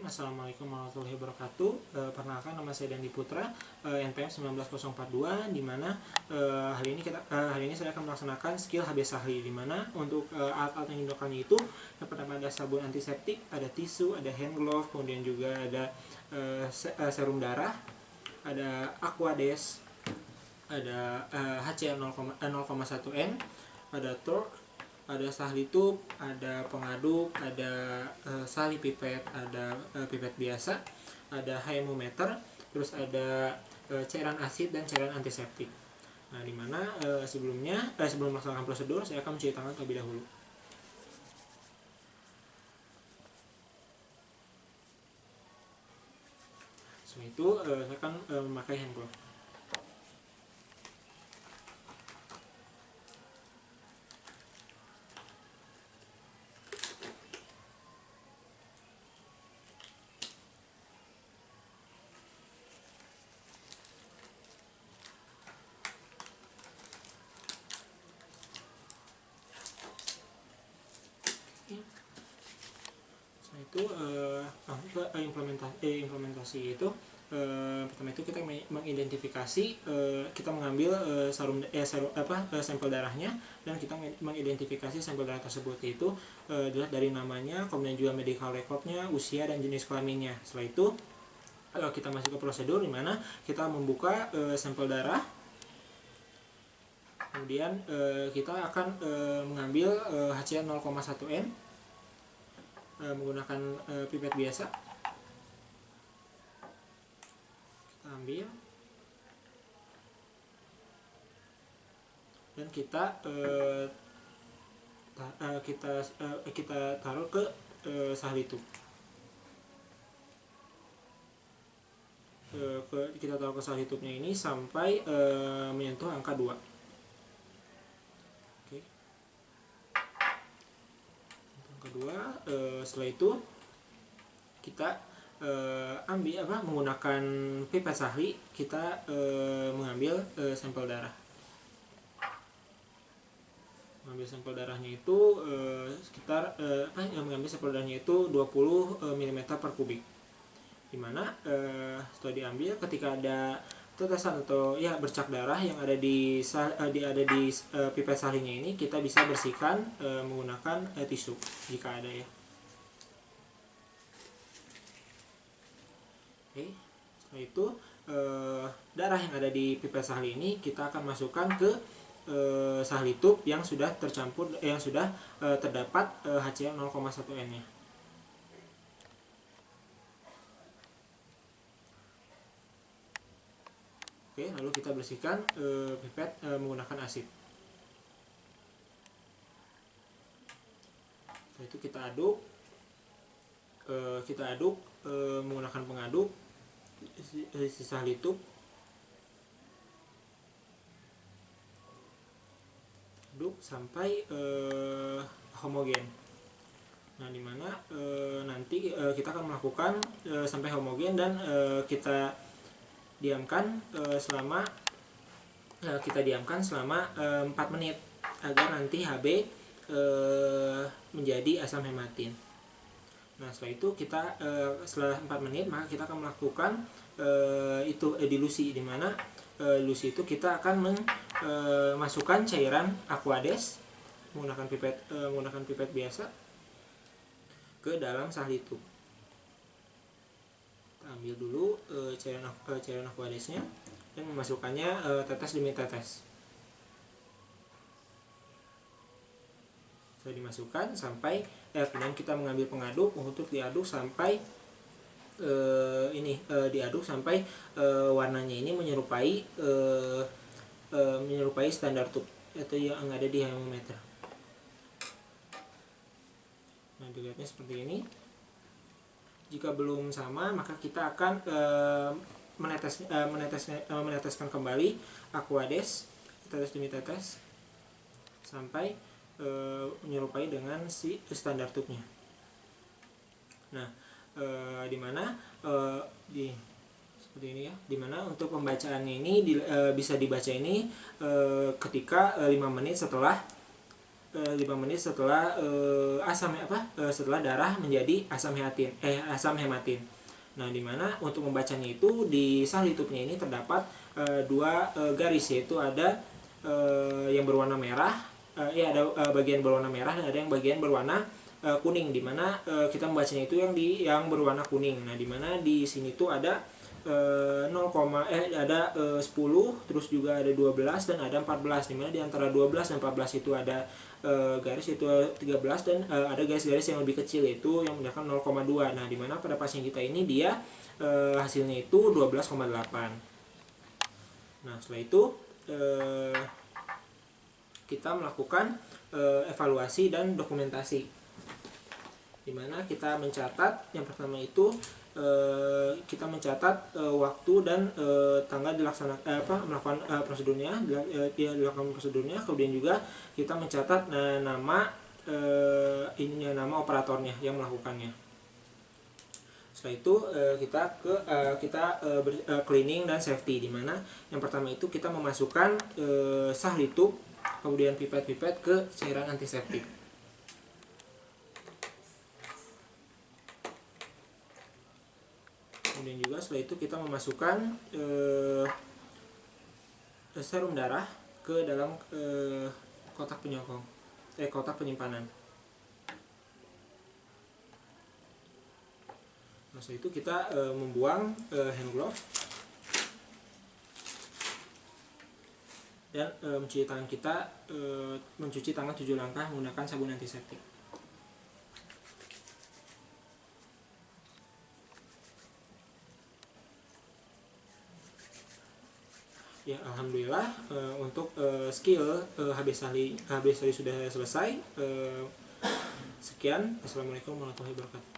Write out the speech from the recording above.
Assalamualaikum warahmatullahi wabarakatuh. Perkenalkan, nama saya Dandi Putra, NPM 19042, di mana hari ini saya akan melaksanakan skill HB Sahli, di mana untuk alat-alat yang digunakannya itu yang pertama ada sabun antiseptik, ada tisu, ada hand glove, kemudian juga ada serum darah, ada Aquades, ada HCl 0,1N, ada torque, ada sahli tube, ada pengaduk, ada sahli pipet, ada pipet biasa, ada hemometer, terus ada cairan asid dan cairan antiseptik. Nah, dimana sebelum melaksanakan prosedur saya akan mencuci tangan terlebih dahulu. Setelah itu saya akan memakai hand glove. Itu implementasi itu pertama itu kita mengidentifikasi, kita mengambil sampel darahnya, dan kita mengidentifikasi sampel darah tersebut itu dilihat dari namanya, kemudian juga medical recordnya, usia, dan jenis kelaminnya. Setelah itu kita masuk ke prosedur, di mana kita membuka sampel darah, kemudian kita akan mengambil HCl 0,1N menggunakan pipet biasa. Kita ambil dan kita taruh ke sahli tube. Kita taruh ke sahli tube-nya ini sampai menyentuh angka 2. Setelah itu kita menggunakan pipet sahli, kita mengambil sampel darah. Mengambil sampel darahnya itu mengambil sampel darahnya itu 20 mm per kubik. Dimana setelah diambil, ketika ada tetesan atau bercak darah yang ada di pipet sahlinya ini, kita bisa bersihkan menggunakan tisu jika ada ya. Oke, setelah itu darah yang ada di pipet sahli ini kita akan masukkan ke sahli tube yang sudah tercampur, yang sudah terdapat HCl 0,1N-nya. Oke, lalu kita bersihkan pipet menggunakan asid. Setelah itu kita aduk menggunakan pengaduk sisa tube. Aduk sampai homogen. Nah, dimana nanti kita akan melakukan sampai homogen, dan kita diamkan selama 4 menit agar nanti HB menjadi asam hematin. Nah, setelah itu setelah 4 menit maka kita akan melakukan dilusi, di mana dilusi itu kita akan memasukkan cairan Aquades menggunakan pipet biasa ke dalam sahli tube. Ambil dulu cairan Aquadesnya dan memasukkannya tetes demi tetes. Setelah dimasukkan sampai kemudian kita mengambil pengaduk untuk diaduk sampai warnanya ini menyerupai standar tube atau yang ada di hemometer. Nah, dilihatnya seperti ini. Jika belum sama, maka kita akan meneteskan kembali Aquades, tetes demi tetes, sampai menyerupai dengan si standar tube-nya. Nah, seperti ini ya, dimana untuk pembacaannya ini bisa dibaca ini ketika 5 menit setelah 5 menit setelah setelah darah menjadi asam hematin. Nah, dimana untuk membacanya itu di sah litupnya ini terdapat dua garis, yaitu ada yang berwarna merah, ada bagian berwarna merah dan ada yang bagian berwarna kuning, dimana kita membacanya itu yang berwarna kuning. Nah, dimana di sini tuh ada 10, terus juga ada 12 dan ada 14, dimana di antara 12 dan 14 itu ada garis itu 13 dan ada garis-garis yang lebih kecil yaitu yang menunjukkan 0,2. Nah, dimana pada pasien kita ini dia hasilnya itu 12,8. Nah, setelah itu kita melakukan evaluasi dan dokumentasi, dimana kita mencatat yang pertama itu kita mencatat waktu dan tanggal melakukan prosedurnya, dilakukan prosedurnya. Kemudian juga kita mencatat nama operatornya yang melakukannya. Setelah itu kita cleaning dan safety, dimana yang pertama itu kita memasukkan sah litup, kemudian pipet ke cairan antiseptik. Kemudian juga setelah itu kita memasukkan serum darah ke dalam kotak penyokong, kotak penyimpanan. Nah, setelah itu kita membuang hand glove dan mencuci tangan 7 langkah menggunakan sabun antiseptik. Ya, alhamdulillah untuk skill HB Sahli sudah selesai. Sekian, assalamualaikum warahmatullahi wabarakatuh.